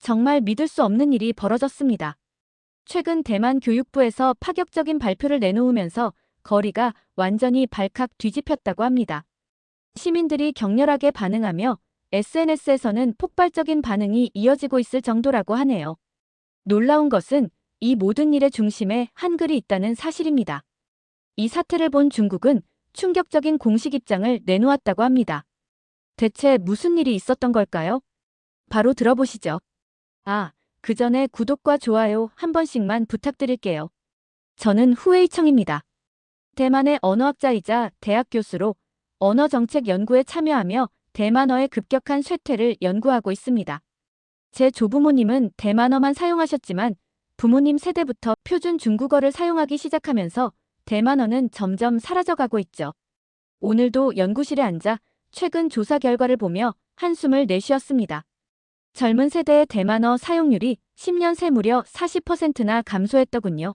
정말 믿을 수 없는 일이 벌어졌습니다. 최근 대만 교육부에서 파격적인 발표를 내놓으면서 거리가 완전히 발칵 뒤집혔다고 합니다. 시민들이 격렬하게 반응하며 SNS에서는 폭발적인 반응이 이어지고 있을 정도라고 하네요. 놀라운 것은 이 모든 일의 중심에 한글이 있다는 사실입니다. 이 사태를 본 중국은 충격적인 공식 입장을 내놓았다고 합니다. 대체 무슨 일이 있었던 걸까요? 바로 들어보시죠. 그 전에 구독과 좋아요 한 번씩만 부탁드릴게요. 저는 후웨이청입니다. 대만의 언어학자이자 대학 교수로 언어 정책 연구에 참여하며 대만어의 급격한 쇠퇴를 연구하고 있습니다. 제 조부모님은 대만어만 사용하셨지만 부모님 세대부터 표준 중국어를 사용하기 시작하면서 대만어는 점점 사라져가고 있죠. 오늘도 연구실에 앉아 최근 조사 결과를 보며 한숨을 내쉬었습니다. 젊은 세대의 대만어 사용률이 10년 새 무려 40%나 감소했더군요.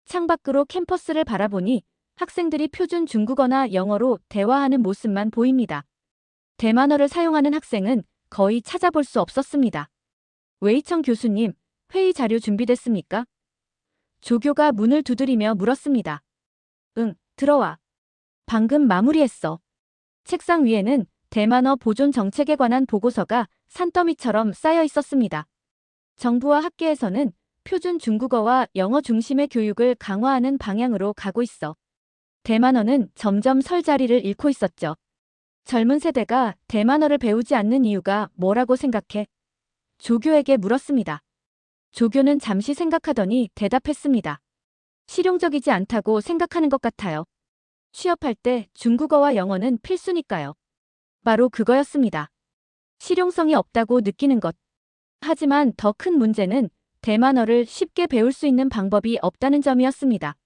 창밖으로 캠퍼스를 바라보니 학생들이 표준 중국어나 영어로 대화하는 모습만 보입니다. 대만어를 사용하는 학생은 거의 찾아볼 수 없었습니다. 웨이청 교수님, 회의 자료 준비됐습니까? 조교가 문을 두드리며 물었습니다. 응, 들어와. 방금 마무리했어. 책상 위에는 대만어 보존 정책에 관한 보고서가 산더미처럼 쌓여 있었습니다. 정부와 학계에서는 표준 중국어와 영어 중심의 교육을 강화하는 방향으로 가고 있어 대만어는 점점 설 자리를 잃고 있었죠. 젊은 세대가 대만어를 배우지 않는 이유가 뭐라고 생각해? 조교에게 물었습니다. 조교는 잠시 생각하더니 대답했습니다. 실용적이지 않다고 생각하는 것 같아요. 취업할 때 중국어와 영어는 필수니까요. 바로 그거였습니다. 실용성이 없다고 느끼는 것. 하지만 더 큰 문제는 대만어를 쉽게 배울 수 있는 방법이 없다는 점이었습니다.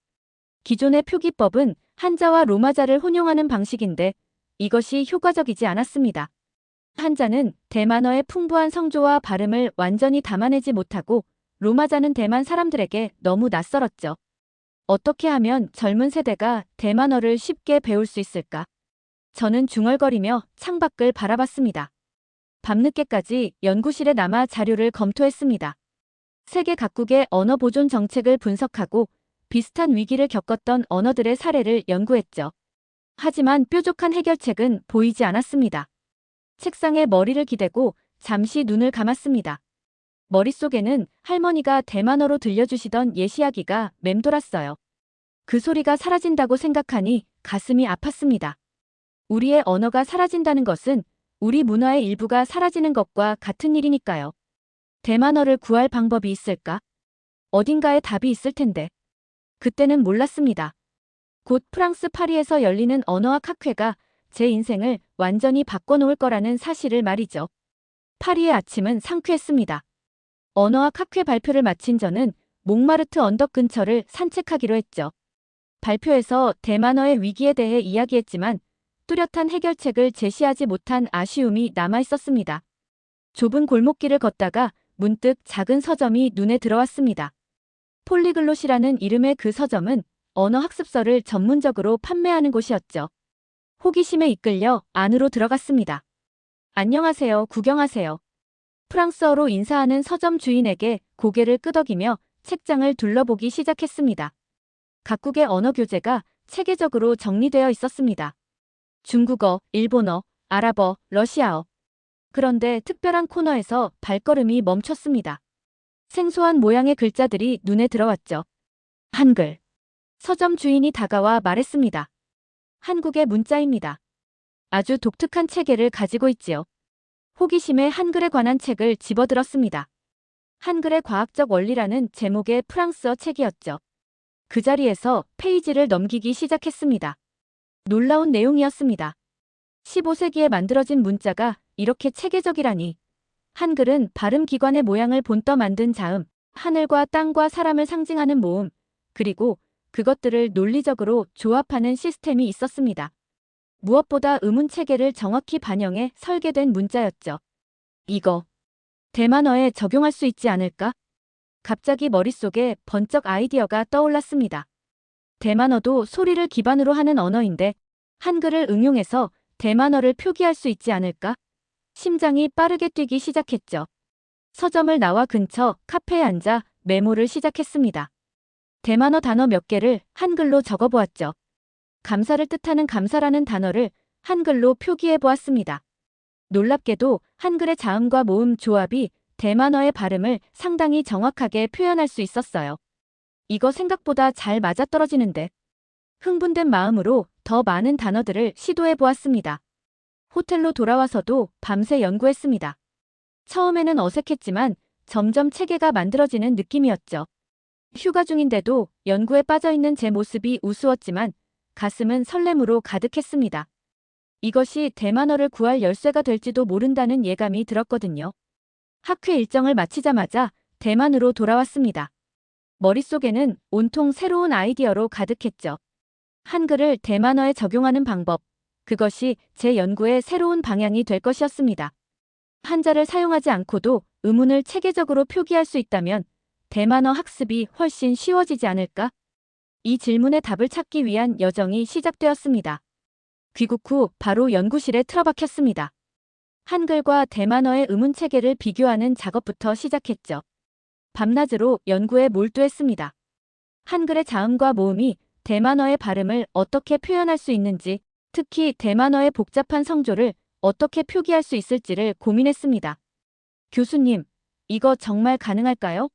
기존의 표기법은 한자와 로마자를 혼용하는 방식인데 이것이 효과적이지 않았습니다. 한자는 대만어의 풍부한 성조와 발음을 완전히 담아내지 못하고 로마자는 대만 사람들에게 너무 낯설었죠. 어떻게 하면 젊은 세대가 대만어를 쉽게 배울 수 있을까? 저는 중얼거리며 창밖을 바라봤습니다. 밤늦게까지 연구실에 남아 자료를 검토했습니다. 세계 각국의 언어 보존 정책을 분석하고 비슷한 위기를 겪었던 언어들의 사례를 연구했죠. 하지만 뾰족한 해결책은 보이지 않았습니다. 책상에 머리를 기대고 잠시 눈을 감았습니다. 머릿속에는 할머니가 대만어로 들려주시던 예시이야기가 맴돌았어요. 그 소리가 사라진다고 생각하니 가슴이 아팠습니다. 우리의 언어가 사라진다는 것은 우리 문화의 일부가 사라지는 것과 같은 일이니까요. 대만어를 구할 방법이 있을까? 어딘가에 답이 있을 텐데. 그때는 몰랐습니다. 곧 프랑스 파리에서 열리는 언어학 학회가 제 인생을 완전히 바꿔놓을 거라는 사실을 말이죠. 파리의 아침은 상쾌했습니다. 언어학 학회 발표를 마친 저는 몽마르트 언덕 근처를 산책하기로 했죠. 발표에서 대만어의 위기에 대해 이야기했지만 뚜렷한 해결책을 제시하지 못한 아쉬움이 남아있었습니다. 좁은 골목길을 걷다가 문득 작은 서점이 눈에 들어왔습니다. 폴리글롯이라는 이름의 그 서점은 언어학습서를 전문적으로 판매하는 곳이었죠. 호기심에 이끌려 안으로 들어갔습니다. 안녕하세요, 구경하세요. 프랑스어로 인사하는 서점 주인에게 고개를 끄덕이며 책장을 둘러보기 시작했습니다. 각국의 언어 교재가 체계적으로 정리되어 있었습니다. 중국어, 일본어, 아랍어, 러시아어. 그런데 특별한 코너에서 발걸음이 멈췄습니다. 생소한 모양의 글자들이 눈에 들어왔죠. 한글. 서점 주인이 다가와 말했습니다. 한국의 문자입니다. 아주 독특한 체계를 가지고 있지요. 호기심에 한글에 관한 책을 집어들었습니다. 한글의 과학적 원리라는 제목의 프랑스어 책이었죠. 그 자리에서 페이지를 넘기기 시작했습니다. 놀라운 내용이었습니다. 15세기에 만들어진 문자가 이렇게 체계적이라니. 한글은 발음기관의 모양을 본떠 만든 자음, 하늘과 땅과 사람을 상징하는 모음, 그리고 그것들을 논리적으로 조합하는 시스템이 있었습니다. 무엇보다 음운 체계를 정확히 반영해 설계된 문자였죠. 이거 대만어에 적용할 수 있지 않을까? 갑자기 머릿속에 번쩍 아이디어가 떠올랐습니다. 대만어도 소리를 기반으로 하는 언어인데 한글을 응용해서 대만어를 표기할 수 있지 않을까? 심장이 빠르게 뛰기 시작했죠. 서점을 나와 근처 카페에 앉아 메모를 시작했습니다. 대만어 단어 몇 개를 한글로 적어보았죠. 감사를 뜻하는 감사라는 단어를 한글로 표기해 보았습니다. 놀랍게도 한글의 자음과 모음 조합이 대만어의 발음을 상당히 정확하게 표현할 수 있었어요. 이거 생각보다 잘 맞아떨어지는데. 흥분된 마음으로 더 많은 단어들을 시도해 보았습니다. 호텔로 돌아와서도 밤새 연구했습니다. 처음에는 어색했지만 점점 체계가 만들어지는 느낌이었죠. 휴가 중인데도 연구에 빠져있는 제 모습이 우스웠지만 가슴은 설렘으로 가득했습니다. 이것이 대만어를 구할 열쇠가 될지도 모른다는 예감이 들었거든요. 학회 일정을 마치자마자 대만으로 돌아왔습니다. 머릿속에는 온통 새로운 아이디어로 가득했죠. 한글을 대만어에 적용하는 방법, 그것이 제 연구의 새로운 방향이 될 것이었습니다. 한자를 사용하지 않고도 의문을 체계적으로 표기할 수 있다면 대만어 학습이 훨씬 쉬워지지 않을까? 이 질문의 답을 찾기 위한 여정이 시작되었습니다. 귀국 후 바로 연구실에 틀어박혔습니다. 한글과 대만어의 의문 체계를 비교하는 작업부터 시작했죠. 밤낮으로 연구에 몰두했습니다. 한글의 자음과 모음이 대만어의 발음을 어떻게 표현할 수 있는지, 특히 대만어의 복잡한 성조를 어떻게 표기할 수 있을지를 고민했습니다. 교수님, 이거 정말 가능할까요?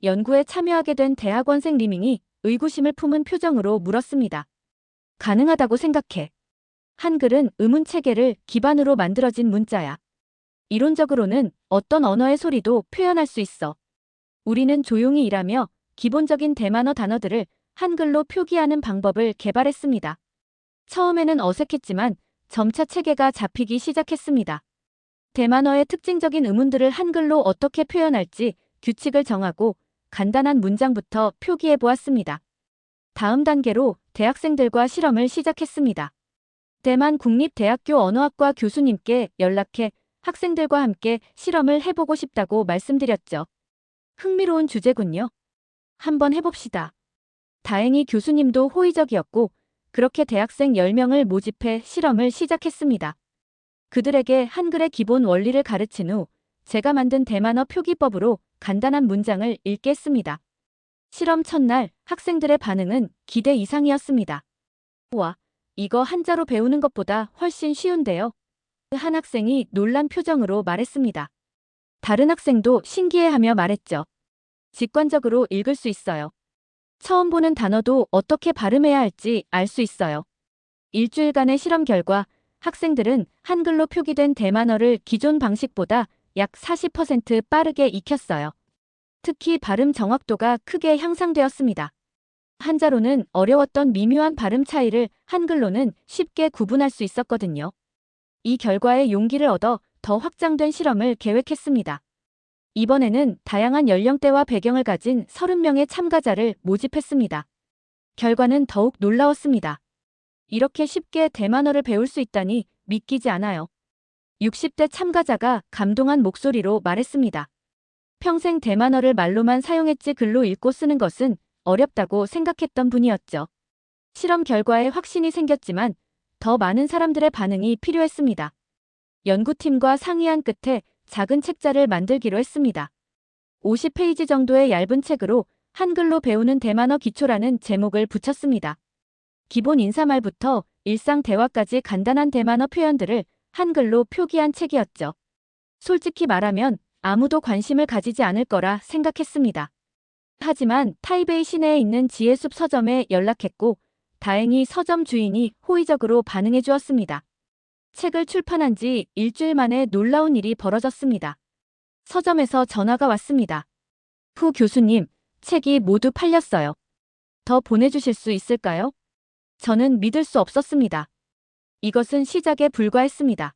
연구에 참여하게 된 대학원생 리밍이 의구심을 품은 표정으로 물었습니다. 가능하다고 생각해. 한글은 의문 체계를 기반으로 만들어진 문자야. 이론적으로는 어떤 언어의 소리도 표현할 수 있어. 우리는 조용히 일하며 기본적인 대만어 단어들을 한글로 표기하는 방법을 개발했습니다. 처음에는 어색했지만 점차 체계가 잡히기 시작했습니다. 대만어의 특징적인 의문들을 한글로 어떻게 표현할지 규칙을 정하고 간단한 문장부터 표기해 보았습니다. 다음 단계로 대학생들과 실험을 시작했습니다. 대만 국립대학교 언어학과 교수님께 연락해 학생들과 함께 실험을 해보고 싶다고 말씀드렸죠. 흥미로운 주제군요. 한번 해봅시다. 다행히 교수님도 호의적이었고 그렇게 대학생 10명을 모집해 실험을 시작했습니다. 그들에게 한글의 기본 원리를 가르친 후 제가 만든 대만어 표기법으로 간단한 문장을 읽게 했습니다. 실험 첫날 학생들의 반응은 기대 이상이었습니다. 와, 이거 한자로 배우는 것보다 훨씬 쉬운데요. 한 학생이 놀란 표정으로 말했습니다. 다른 학생도 신기해하며 말했죠. 직관적으로 읽을 수 있어요. 처음 보는 단어도 어떻게 발음해야 할지 알 수 있어요. 일주일간의 실험 결과 학생들은 한글로 표기된 대만어를 기존 방식보다 약 40% 빠르게 익혔어요. 특히 발음 정확도가 크게 향상되었습니다. 한자로는 어려웠던 미묘한 발음 차이를 한글로는 쉽게 구분할 수 있었거든요. 이 결과에 용기를 얻어 더 확장된 실험을 계획했습니다. 이번에는 다양한 연령대와 배경을 가진 30명의 참가자를 모집했습니다. 결과는 더욱 놀라웠습니다. 이렇게 쉽게 대만어를 배울 수 있다니 믿기지 않아요. 60대 참가자가 감동한 목소리로 말했습니다. 평생 대만어를 말로만 사용했지 글로 읽고 쓰는 것은 어렵다고 생각했던 분이었죠. 실험 결과에 확신이 생겼지만 더 많은 사람들의 반응이 필요했습니다. 연구팀과 상의한 끝에 작은 책자를 만들기로 했습니다. 50페이지 정도의 얇은 책으로 한글로 배우는 대만어 기초라는 제목을 붙였습니다. 기본 인사말부터 일상 대화까지 간단한 대만어 표현들을 한글로 표기한 책이었죠. 솔직히 말하면 아무도 관심을 가지지 않을 거라 생각했습니다. 하지만 타이베이 시내에 있는 지혜숲 서점에 연락했고 다행히 서점 주인이 호의적으로 반응해 주었습니다. 책을 출판한 지 일주일 만에 놀라운 일이 벌어졌습니다. 서점에서 전화가 왔습니다. 후 교수님, 책이 모두 팔렸어요. 더 보내주실 수 있을까요? 저는 믿을 수 없었습니다. 이것은 시작에 불과했습니다.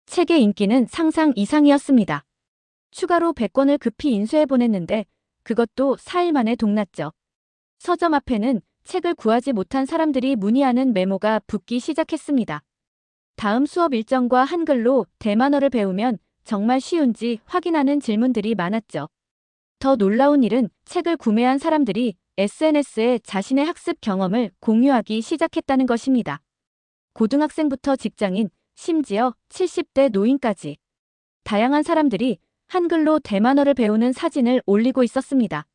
책의 인기는 상상 이상이었습니다. 추가로 100권을 급히 인쇄해 보냈는데 그것도 4일 만에 동났죠. 서점 앞에는 책을 구하지 못한 사람들이 문의하는 메모가 붙기 시작했습니다. 다음 수업 일정과 한글로 대만어를 배우면 정말 쉬운지 확인하는 질문들이 많았죠. 더 놀라운 일은 책을 구매한 사람들이 SNS에 자신의 학습 경험을 공유하기 시작했다는 것입니다. 고등학생부터 직장인, 심지어 70대 노인까지. 다양한 사람들이 한글로 대만어를 배우는 사진을 올리고 있었습니다.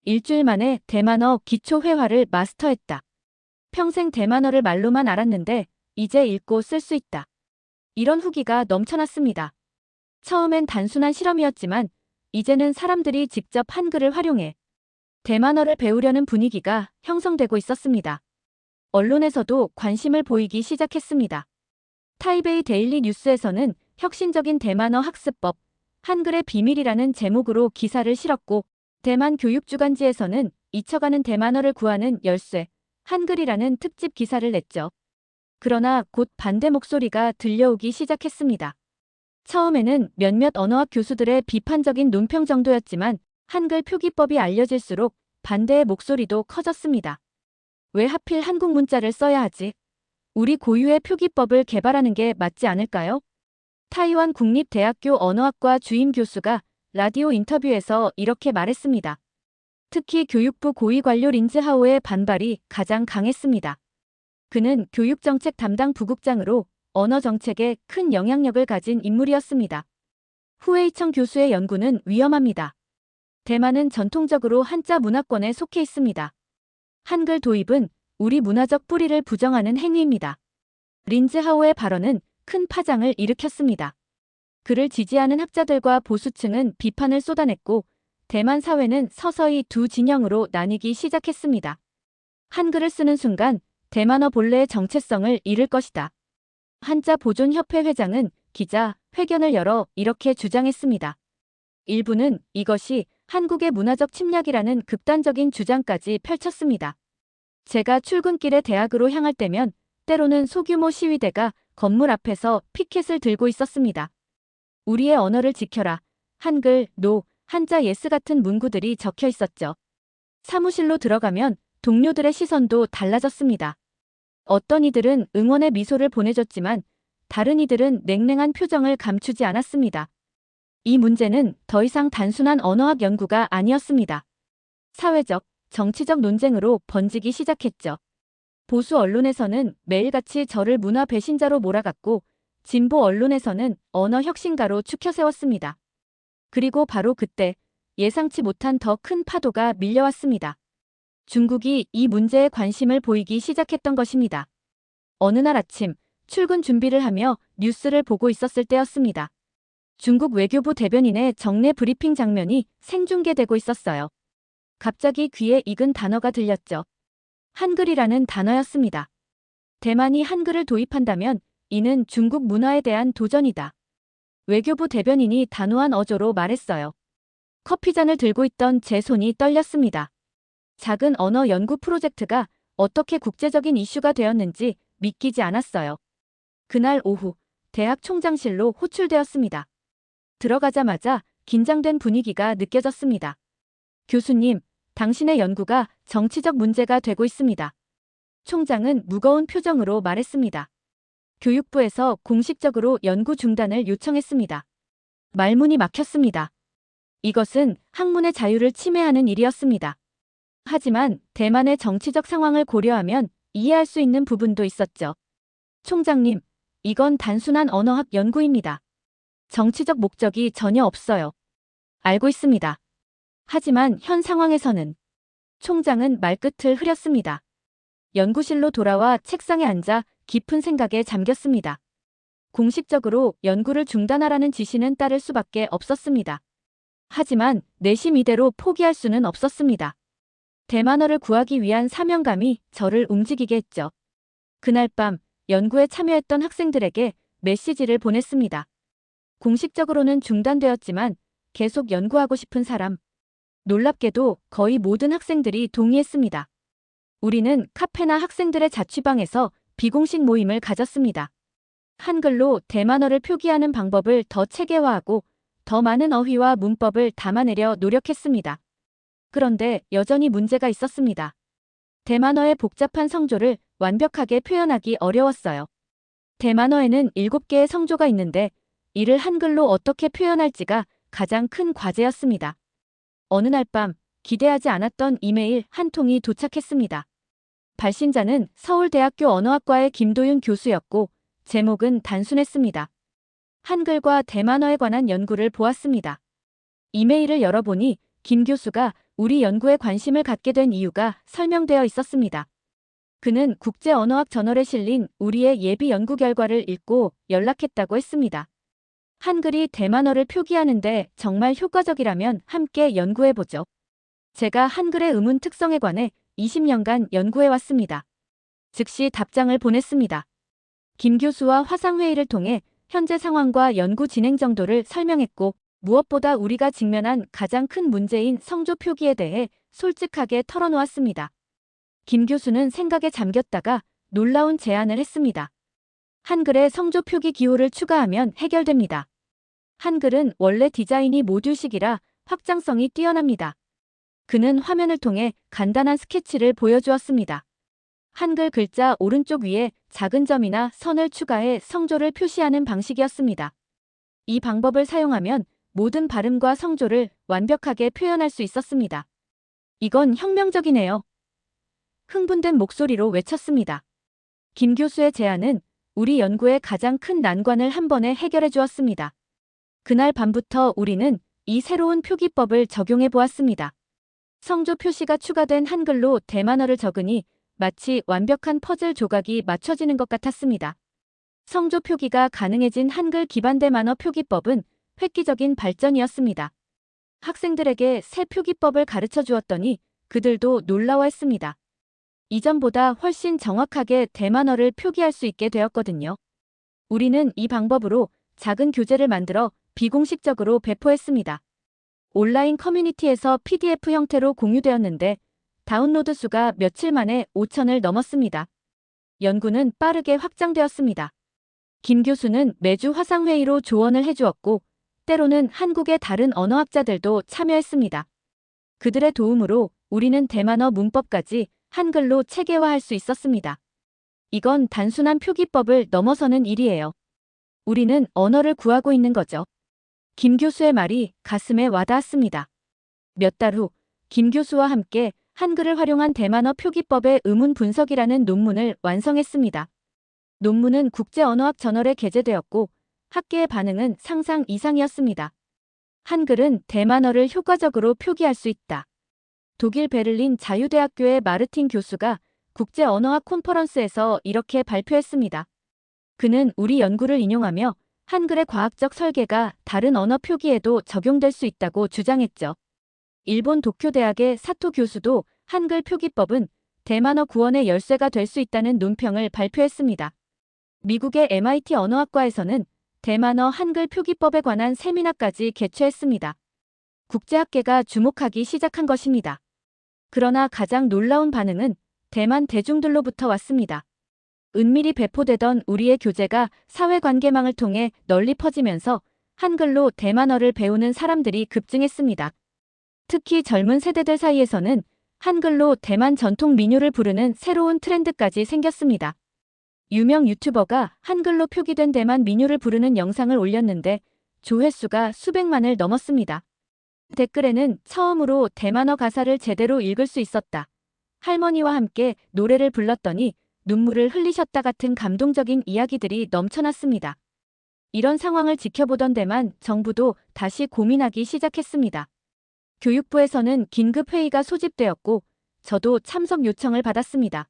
일주일 만에 대만어 기초 회화를 마스터했다. 평생 대만어를 말로만 알았는데 이제 읽고 쓸 수 있다. 이런 후기가 넘쳐났습니다. 처음엔 단순한 실험이었지만 이제는 사람들이 직접 한글을 활용해 대만어를 배우려는 분위기가 형성되고 있었습니다. 언론에서도 관심을 보이기 시작했습니다. 타이베이 데일리 뉴스에서는 혁신적인 대만어 학습법, 한글의 비밀이라는 제목으로 기사를 실었고, 대만 교육주간지에서는 잊혀가는 대만어를 구하는 열쇠, 한글이라는 특집 기사를 냈죠. 그러나 곧 반대 목소리가 들려오기 시작했습니다. 처음에는 몇몇 언어학 교수들의 비판적인 논평 정도였지만 한글 표기법이 알려질수록 반대의 목소리도 커졌습니다. 왜 하필 한국 문자를 써야 하지? 우리 고유의 표기법을 개발하는 게 맞지 않을까요? 타이완 국립대학교 언어학과 주임 교수가 라디오 인터뷰에서 이렇게 말했습니다. 특히 교육부 고위 관료 린즈하오의 반발이 가장 강했습니다. 그는 교육정책 담당 부국장으로 언어 정책에 큰 영향력을 가진 인물이었습니다. 후웨이청 교수의 연구는 위험합니다. 대만은 전통적으로 한자 문화권에 속해 있습니다. 한글 도입은 우리 문화적 뿌리를 부정하는 행위입니다. 린즈하오의 발언은 큰 파장을 일으켰습니다. 그를 지지하는 학자들과 보수층은 비판을 쏟아냈고 대만 사회는 서서히 두 진영으로 나뉘기 시작했습니다. 한글을 쓰는 순간 대만어 본래의 정체성을 잃을 것이다. 한자 보존협회 회장은 기자 회견을 열어 이렇게 주장했습니다. 일부는 이것이 한국의 문화적 침략이라는 극단적인 주장까지 펼쳤습니다. 제가 출근길에 대학으로 향할 때면 때로는 소규모 시위대가 건물 앞에서 피켓을 들고 있었습니다. 우리의 언어를 지켜라. 한글, 노, 한자 예스 같은 문구들이 적혀 있었죠. 사무실로 들어가면 동료들의 시선도 달라졌습니다. 어떤 이들은 응원의 미소를 보내줬지만 다른 이들은 냉랭한 표정을 감추지 않았습니다. 이 문제는 더 이상 단순한 언어학 연구가 아니었습니다. 사회적, 정치적 논쟁으로 번지기 시작했죠. 보수 언론에서는 매일같이 저를 문화 배신자로 몰아갔고 진보 언론에서는 언어 혁신가로 추켜세웠습니다. 그리고 바로 그때 예상치 못한 더 큰 파도가 밀려왔습니다. 중국이 이 문제에 관심을 보이기 시작했던 것입니다. 어느 날 아침 출근 준비를 하며 뉴스를 보고 있었을 때였습니다. 중국 외교부 대변인의 정례 브리핑 장면이 생중계되고 있었어요. 갑자기 귀에 익은 단어가 들렸죠. 한글이라는 단어였습니다. 대만이 한글을 도입한다면 이는 중국 문화에 대한 도전이다. 외교부 대변인이 단호한 어조로 말했어요. 커피잔을 들고 있던 제 손이 떨렸습니다. 작은 언어 연구 프로젝트가 어떻게 국제적인 이슈가 되었는지 믿기지 않았어요. 그날 오후 대학 총장실로 호출되었습니다. 들어가자마자 긴장된 분위기가 느껴졌습니다. 교수님, 당신의 연구가 정치적 문제가 되고 있습니다. 총장은 무거운 표정으로 말했습니다. 교육부에서 공식적으로 연구 중단을 요청했습니다. 말문이 막혔습니다. 이것은 학문의 자유를 침해하는 일이었습니다. 하지만 대만의 정치적 상황을 고려하면 이해할 수 있는 부분도 있었죠. 총장님, 이건 단순한 언어학 연구입니다. 정치적 목적이 전혀 없어요. 알고 있습니다. 하지만 현 상황에서는 총장은 말끝을 흐렸습니다. 연구실로 돌아와 책상에 앉아 깊은 생각에 잠겼습니다. 공식적으로 연구를 중단하라는 지시는 따를 수밖에 없었습니다. 하지만 내심 이대로 포기할 수는 없었습니다. 대만어를 구하기 위한 사명감이 저를 움직이게 했죠. 그날 밤 연구에 참여했던 학생들에게 메시지를 보냈습니다. 공식적으로는 중단되었지만 계속 연구하고 싶은 사람. 놀랍게도 거의 모든 학생들이 동의했습니다. 우리는 카페나 학생들의 자취방에서 비공식 모임을 가졌습니다. 한글로 대만어를 표기하는 방법을 더 체계화하고 더 많은 어휘와 문법을 담아내려 노력했습니다. 그런데 여전히 문제가 있었습니다. 대만어의 복잡한 성조를 완벽하게 표현하기 어려웠어요. 대만어에는 7개의 성조가 있는데 이를 한글로 어떻게 표현할지가 가장 큰 과제였습니다. 어느 날 밤 기대하지 않았던 이메일 한 통이 도착했습니다. 발신자는 서울대학교 언어학과의 김도윤 교수였고 제목은 단순했습니다. 한글과 대만어에 관한 연구를 보았습니다. 이메일을 열어보니 김 교수가 우리 연구에 관심을 갖게 된 이유가 설명되어 있었습니다. 그는 국제언어학 저널에 실린 우리의 예비 연구 결과를 읽고 연락했다고 했습니다. 한글이 대만어를 표기하는데 정말 효과적이라면 함께 연구해보죠. 제가 한글의 음운 특성에 관해 20년간 연구해왔습니다. 즉시 답장을 보냈습니다. 김 교수와 화상회의를 통해 현재 상황과 연구 진행 정도를 설명했고, 무엇보다 우리가 직면한 가장 큰 문제인 성조 표기에 대해 솔직하게 털어놓았습니다. 김 교수는 생각에 잠겼다가 놀라운 제안을 했습니다. 한글에 성조 표기 기호를 추가하면 해결됩니다. 한글은 원래 디자인이 모듈식이라 확장성이 뛰어납니다. 그는 화면을 통해 간단한 스케치를 보여주었습니다. 한글 글자 오른쪽 위에 작은 점이나 선을 추가해 성조를 표시하는 방식이었습니다. 이 방법을 사용하면 모든 발음과 성조를 완벽하게 표현할 수 있었습니다. 이건 혁명적이네요. 흥분된 목소리로 외쳤습니다. 김 교수의 제안은 우리 연구의 가장 큰 난관을 한 번에 해결해 주었습니다. 그날 밤부터 우리는 이 새로운 표기법을 적용해 보았습니다. 성조 표시가 추가된 한글로 대만어를 적으니 마치 완벽한 퍼즐 조각이 맞춰지는 것 같았습니다. 성조 표기가 가능해진 한글 기반 대만어 표기법은 획기적인 발전이었습니다. 학생들에게 새 표기법을 가르쳐 주었더니 그들도 놀라워했습니다. 이전보다 훨씬 정확하게 대만어를 표기할 수 있게 되었거든요. 우리는 이 방법으로 작은 교재를 만들어 비공식적으로 배포했습니다. 온라인 커뮤니티에서 PDF 형태로 공유되었는데 다운로드 수가 며칠 만에 5,000을 넘었습니다. 연구는 빠르게 확장되었습니다. 김 교수는 매주 화상회의로 조언을 해주었고, 때로는 한국의 다른 언어학자들도 참여했습니다. 그들의 도움으로 우리는 대만어 문법까지 한글로 체계화할 수 있었습니다. 이건 단순한 표기법을 넘어서는 일이에요. 우리는 언어를 구하고 있는 거죠. 김 교수의 말이 가슴에 와닿았습니다. 몇 달 후, 김 교수와 함께 한글을 활용한 대만어 표기법의 의문 분석이라는 논문을 완성했습니다. 논문은 국제언어학 저널에 게재되었고, 학계의 반응은 상상 이상이었습니다. 한글은 대만어를 효과적으로 표기할 수 있다. 독일 베를린 자유대학교의 마르틴 교수가 국제언어학 콘퍼런스에서 이렇게 발표했습니다. 그는 우리 연구를 인용하며 한글의 과학적 설계가 다른 언어 표기에도 적용될 수 있다고 주장했죠. 일본 도쿄대학의 사토 교수도 한글 표기법은 대만어 구원의 열쇠가 될 수 있다는 논평을 발표했습니다. 미국의 MIT 언어학과에서는 대만어 한글 표기법에 관한 세미나까지 개최했습니다. 국제학계가 주목하기 시작한 것입니다. 그러나 가장 놀라운 반응은 대만 대중들로부터 왔습니다. 은밀히 배포되던 우리의 교재가 사회관계망을 통해 널리 퍼지면서 한글로 대만어를 배우는 사람들이 급증했습니다. 특히 젊은 세대들 사이에서는 한글로 대만 전통 민요를 부르는 새로운 트렌드까지 생겼습니다. 유명 유튜버가 한글로 표기된 대만 민요를 부르는 영상을 올렸는데 조회수가 수백만을 넘었습니다. 댓글에는 처음으로 대만어 가사를 제대로 읽을 수 있었다. 할머니와 함께 노래를 불렀더니 눈물을 흘리셨다 같은 감동적인 이야기들이 넘쳐났습니다. 이런 상황을 지켜보던 대만 정부도 다시 고민하기 시작했습니다. 교육부에서는 긴급 회의가 소집되었고 저도 참석 요청을 받았습니다.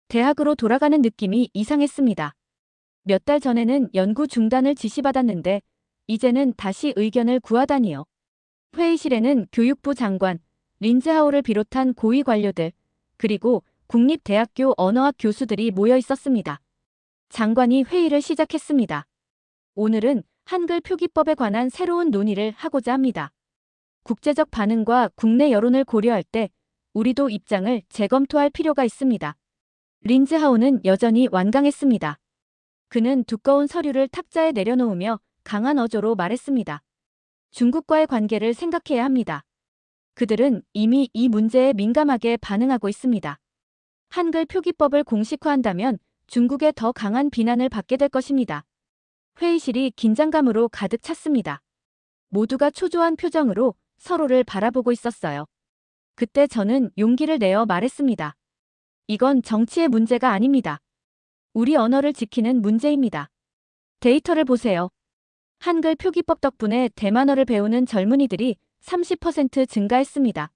대학으로 돌아가는 느낌이 이상했습니다. 몇 달 전에는 연구 중단을 지시받았는데 이제는 다시 의견을 구하다니요. 회의실에는 교육부 장관, 린즈하오를 비롯한 고위 관료들, 그리고 국립대학교 언어학 교수들이 모여 있었습니다. 장관이 회의를 시작했습니다. 오늘은 한글 표기법에 관한 새로운 논의를 하고자 합니다. 국제적 반응과 국내 여론을 고려할 때 우리도 입장을 재검토할 필요가 있습니다. 린즈하오는 여전히 완강했습니다. 그는 두꺼운 서류를 탁자에 내려놓으며 강한 어조로 말했습니다. 중국과의 관계를 생각해야 합니다. 그들은 이미 이 문제에 민감하게 반응하고 있습니다. 한글 표기법을 공식화한다면 중국의 더 강한 비난을 받게 될 것입니다. 회의실이 긴장감으로 가득 찼습니다. 모두가 초조한 표정으로 서로를 바라보고 있었어요. 그때 저는 용기를 내어 말했습니다. 이건 정치의 문제가 아닙니다. 우리 언어를 지키는 문제입니다. 데이터를 보세요. 한글 표기법 덕분에 대만어를 배우는 젊은이들이 30% 증가했습니다.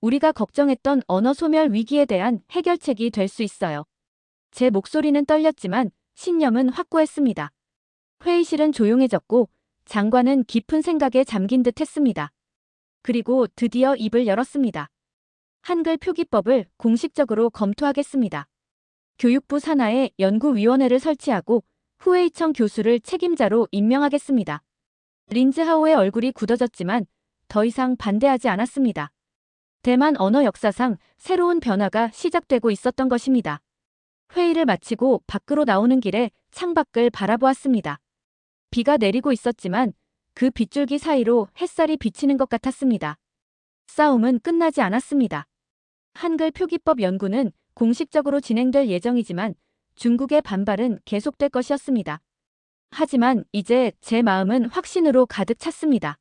우리가 걱정했던 언어 소멸 위기에 대한 해결책이 될 수 있어요. 제 목소리는 떨렸지만 신념은 확고했습니다. 회의실은 조용해졌고 장관은 깊은 생각에 잠긴 듯 했습니다. 그리고 드디어 입을 열었습니다. 한글 표기법을 공식적으로 검토하겠습니다. 교육부 산하에 연구위원회를 설치하고 후웨이청 교수를 책임자로 임명하겠습니다. 린즈하오의 얼굴이 굳어졌지만 더 이상 반대하지 않았습니다. 대만 언어 역사상 새로운 변화가 시작되고 있었던 것입니다. 회의를 마치고 밖으로 나오는 길에 창밖을 바라보았습니다. 비가 내리고 있었지만 그 빗줄기 사이로 햇살이 비치는 것 같았습니다. 싸움은 끝나지 않았습니다. 한글 표기법 연구는 공식적으로 진행될 예정이지만 중국의 반발은 계속될 것이었습니다. 하지만 이제 제 마음은 확신으로 가득 찼습니다.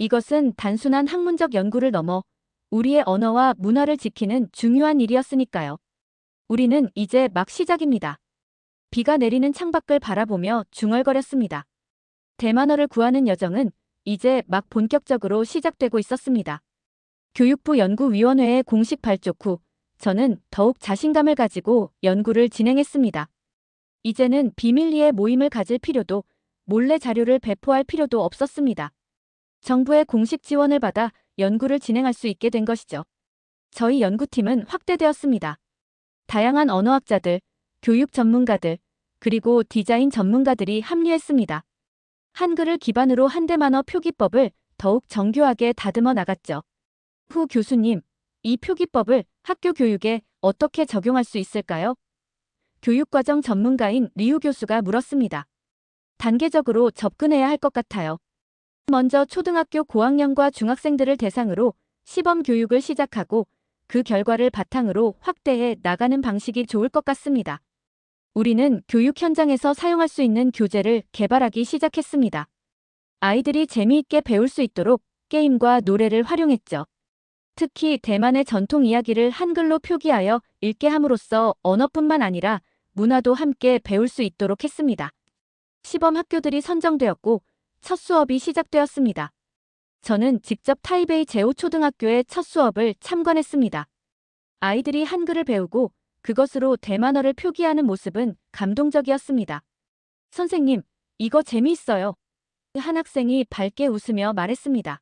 이것은 단순한 학문적 연구를 넘어 우리의 언어와 문화를 지키는 중요한 일이었으니까요. 우리는 이제 막 시작입니다. 비가 내리는 창밖을 바라보며 중얼거렸습니다. 대만어를 구하는 여정은 이제 막 본격적으로 시작되고 있었습니다. 교육부 연구위원회의 공식 발족 후 저는 더욱 자신감을 가지고 연구를 진행했습니다. 이제는 비밀리에 모임을 가질 필요도 몰래 자료를 배포할 필요도 없었습니다. 정부의 공식 지원을 받아 연구를 진행할 수 있게 된 것이죠. 저희 연구팀은 확대되었습니다. 다양한 언어학자들, 교육 전문가들, 그리고 디자인 전문가들이 합류했습니다. 한글을 기반으로 한 대만어 표기법을 더욱 정교하게 다듬어 나갔죠. 후 교수님, 이 표기법을 학교 교육에 어떻게 적용할 수 있을까요? 교육과정 전문가인 리우 교수가 물었습니다. 단계적으로 접근해야 할 것 같아요. 먼저 초등학교 고학년과 중학생들을 대상으로 시범 교육을 시작하고 그 결과를 바탕으로 확대해 나가는 방식이 좋을 것 같습니다. 우리는 교육 현장에서 사용할 수 있는 교재를 개발하기 시작했습니다. 아이들이 재미있게 배울 수 있도록 게임과 노래를 활용했죠. 특히 대만의 전통 이야기를 한글로 표기하여 읽게 함으로써 언어뿐만 아니라 문화도 함께 배울 수 있도록 했습니다. 시범 학교들이 선정되었고 첫 수업이 시작되었습니다. 저는 직접 타이베이 제5초등학교의 첫 수업을 참관했습니다. 아이들이 한글을 배우고 그것으로 대만어를 표기하는 모습은 감동적이었습니다. 선생님, 이거 재미있어요. 한 학생이 밝게 웃으며 말했습니다.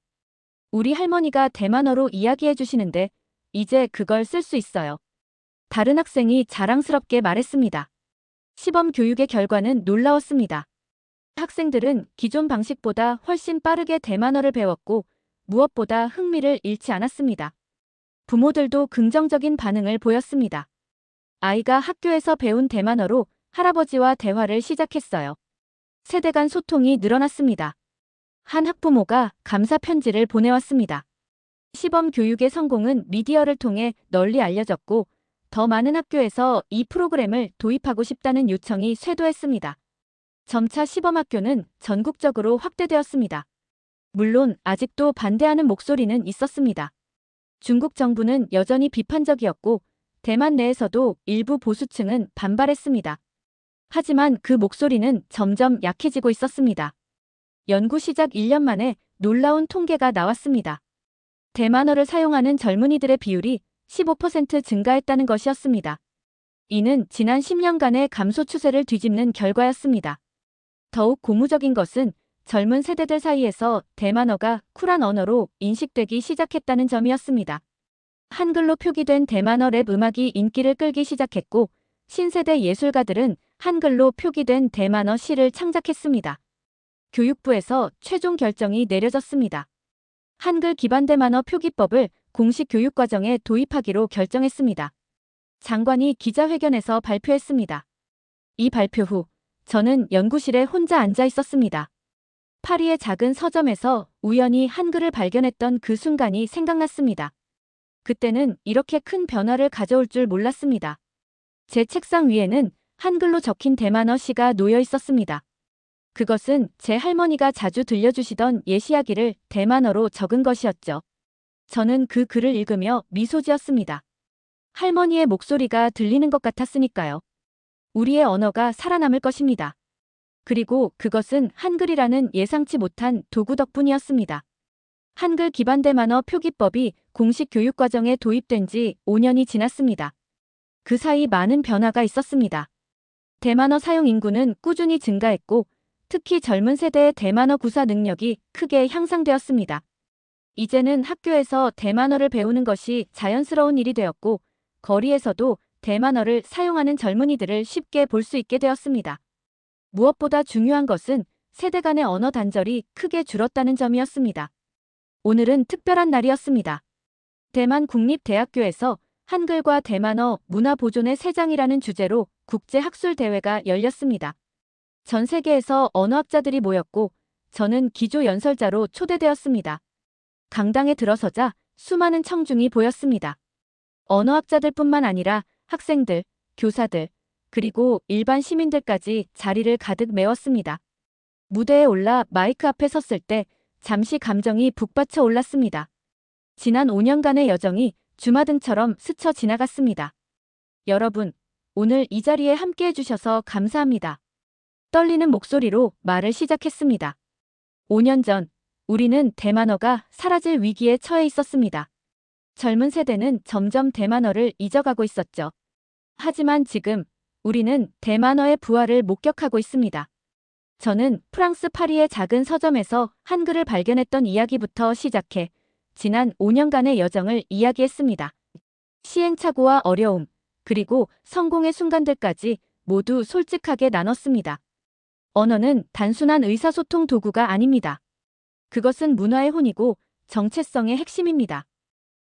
우리 할머니가 대만어로 이야기해 주시는데 이제 그걸 쓸 수 있어요. 다른 학생이 자랑스럽게 말했습니다. 시범 교육의 결과는 놀라웠습니다. 학생들은 기존 방식보다 훨씬 빠르게 대만어를 배웠고 무엇보다 흥미를 잃지 않았습니다. 부모들도 긍정적인 반응을 보였습니다. 아이가 학교에서 배운 대만어로 할아버지와 대화를 시작했어요. 세대 간 소통이 늘어났습니다. 한 학부모가 감사 편지를 보내왔습니다. 시범 교육의 성공은 미디어를 통해 널리 알려졌고 더 많은 학교에서 이 프로그램을 도입하고 싶다는 요청이 쇄도했습니다. 점차 시범학교는 전국적으로 확대되었습니다. 물론 아직도 반대하는 목소리는 있었습니다. 중국 정부는 여전히 비판적이었고 대만 내에서도 일부 보수층은 반발했습니다. 하지만 그 목소리는 점점 약해지고 있었습니다. 연구 시작 1년 만에 놀라운 통계가 나왔습니다. 대만어를 사용하는 젊은이들의 비율이 15% 증가했다는 것이었습니다. 이는 지난 10년간의 감소 추세를 뒤집는 결과였습니다. 더욱 고무적인 것은 젊은 세대들 사이에서 대만어가 쿨한 언어로 인식되기 시작했다는 점이었습니다. 한글로 표기된 대만어 랩 음악이 인기를 끌기 시작했고 신세대 예술가들은 한글로 표기된 대만어 시를 창작했습니다. 교육부에서 최종 결정이 내려졌습니다. 한글 기반 대만어 표기법을 공식 교육과정에 도입하기로 결정했습니다. 장관이 기자회견에서 발표했습니다. 이 발표 후 저는 연구실에 혼자 앉아 있었습니다. 파리의 작은 서점에서 우연히 한글을 발견했던 그 순간이 생각났습니다. 그때는 이렇게 큰 변화를 가져올 줄 몰랐습니다. 제 책상 위에는 한글로 적힌 대만어 시가 놓여 있었습니다. 그것은 제 할머니가 자주 들려주시던 옛 이야기를 대만어로 적은 것이었죠. 저는 그 글을 읽으며 미소 지었습니다. 할머니의 목소리가 들리는 것 같았으니까요. 우리의 언어가 살아남을 것입니다. 그리고 그것은 한글이라는 예상치 못한 도구 덕분이었습니다. 한글 기반 대만어 표기법이 공식 교육과정에 도입된 지 5년이 지났습니다. 그 사이 많은 변화가 있었습니다. 대만어 사용 인구는 꾸준히 증가했고 특히 젊은 세대의 대만어 구사 능력이 크게 향상되었습니다. 이제는 학교에서 대만어를 배우는 것이 자연스러운 일이 되었고 거리에서도 대만어를 사용하는 젊은이들을 쉽게 볼 수 있게 되었습니다. 무엇보다 중요한 것은 세대 간의 언어 단절이 크게 줄었다는 점이었습니다. 오늘은 특별한 날이었습니다. 대만 국립대학교에서 한글과 대만어 문화 보존의 세장이라는 주제로 국제 학술 대회가 열렸습니다. 전 세계에서 언어학자들이 모였고 저는 기조 연설자로 초대되었습니다. 강당에 들어서자 수많은 청중이 보였습니다. 언어학자들뿐만 아니라 학생들, 교사들, 그리고 일반 시민들까지 자리를 가득 메웠습니다. 무대에 올라 마이크 앞에 섰을 때 잠시 감정이 북받쳐 올랐습니다. 지난 5년간의 여정이 주마등처럼 스쳐 지나갔습니다. 여러분, 오늘 이 자리에 함께해 주셔서 감사합니다. 떨리는 목소리로 말을 시작했습니다. 5년 전, 우리는 대만어가 사라질 위기에 처해 있었습니다. 젊은 세대는 점점 대만어를 잊어가고 있었죠. 하지만 지금 우리는 대만어의 부활을 목격하고 있습니다. 저는 프랑스 파리의 작은 서점에서 한글을 발견했던 이야기부터 시작해 지난 5년간의 여정을 이야기했습니다. 시행착오와 어려움, 그리고 성공의 순간들까지 모두 솔직하게 나눴습니다. 언어는 단순한 의사소통 도구가 아닙니다. 그것은 문화의 혼이고 정체성의 핵심입니다.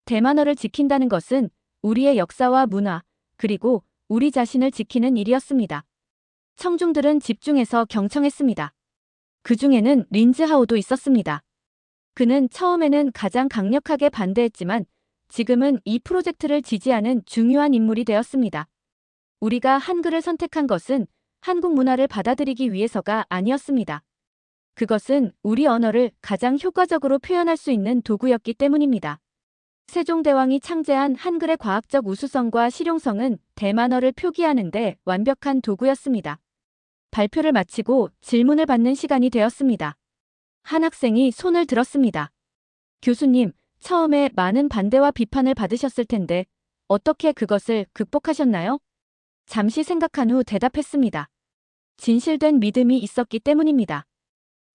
대만어를 지킨다는 것은 우리의 역사와 문화, 그리고 우리 자신을 지키는 일이었습니다. 청중들은 집중해서 경청했습니다. 그 중에는 린즈하오도 있었습니다. 그는 처음에는 가장 강력하게 반대했지만 지금은 이 프로젝트를 지지하는 중요한 인물이 되었습니다. 우리가 한글을 선택한 것은 한국 문화를 받아들이기 위해서가 아니었습니다. 그것은 우리 언어를 가장 효과적으로 표현할 수 있는 도구였기 때문입니다. 세종대왕이 창제한 한글의 과학적 우수성과 실용성은 대만어를 표기하는 데 완벽한 도구였습니다. 발표를 마치고 질문을 받는 시간이 되었습니다. 한 학생이 손을 들었습니다. 교수님, 처음에 많은 반대와 비판을 받으셨을 텐데 어떻게 그것을 극복하셨나요? 잠시 생각한 후 대답했습니다. 진실된 믿음이 있었기 때문입니다.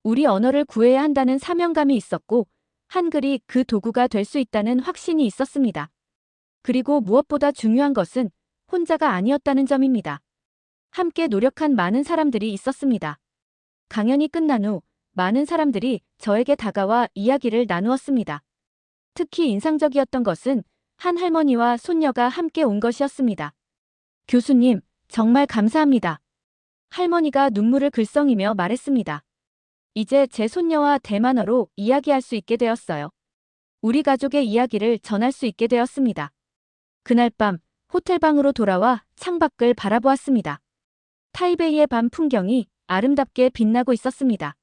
우리 언어를 구해야 한다는 사명감이 있었고 한글이 그 도구가 될 수 있다는 확신이 있었습니다. 그리고 무엇보다 중요한 것은 혼자가 아니었다는 점입니다. 함께 노력한 많은 사람들이 있었습니다. 강연이 끝난 후 많은 사람들이 저에게 다가와 이야기를 나누었습니다. 특히 인상적이었던 것은 한 할머니와 손녀가 함께 온 것이었습니다. 교수님, 정말 감사합니다. 할머니가 눈물을 글썽이며 말했습니다. 이제 제 손녀와 대만어로 이야기할 수 있게 되었어요. 우리 가족의 이야기를 전할 수 있게 되었습니다. 그날 밤 호텔방으로 돌아와 창밖을 바라보았습니다. 타이베이의 밤 풍경이 아름답게 빛나고 있었습니다.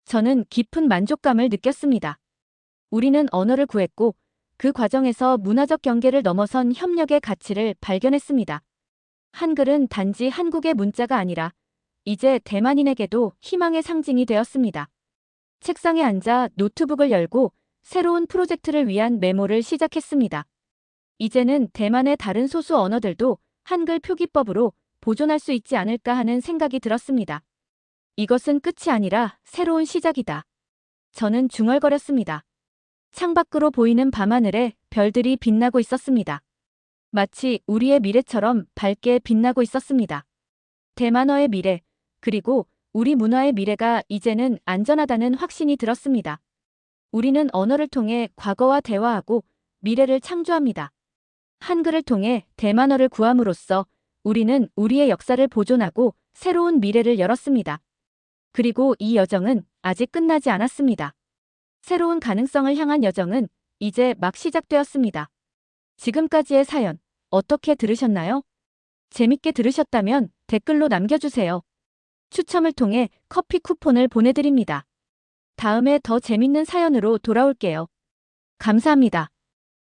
저는 깊은 만족감을 느꼈습니다. 우리는 언어를 구했고 그 과정에서 문화적 경계를 넘어선 협력의 가치를 발견했습니다. 한글은 단지 한국의 문자가 아니라 이제 대만인에게도 희망의 상징이 되었습니다. 책상에 앉아 노트북을 열고 새로운 프로젝트를 위한 메모를 시작했습니다. 이제는 대만의 다른 소수 언어들도 한글 표기법으로 보존할 수 있지 않을까 하는 생각이 들었습니다. 이것은 끝이 아니라 새로운 시작이다. 저는 중얼거렸습니다. 창밖으로 보이는 밤하늘에 별들이 빛나고 있었습니다. 마치 우리의 미래처럼 밝게 빛나고 있었습니다. 대만어의 미래, 그리고 우리 문화의 미래가 이제는 안전하다는 확신이 들었습니다. 우리는 언어를 통해 과거와 대화하고 미래를 창조합니다. 한글을 통해 대만어를 구함으로써 우리는 우리의 역사를 보존하고 새로운 미래를 열었습니다. 그리고 이 여정은 아직 끝나지 않았습니다. 새로운 가능성을 향한 여정은 이제 막 시작되었습니다. 지금까지의 사연 어떻게 들으셨나요? 재밌게 들으셨다면 댓글로 남겨주세요. 추첨을 통해 커피 쿠폰을 보내드립니다. 다음에 더 재밌는 사연으로 돌아올게요. 감사합니다.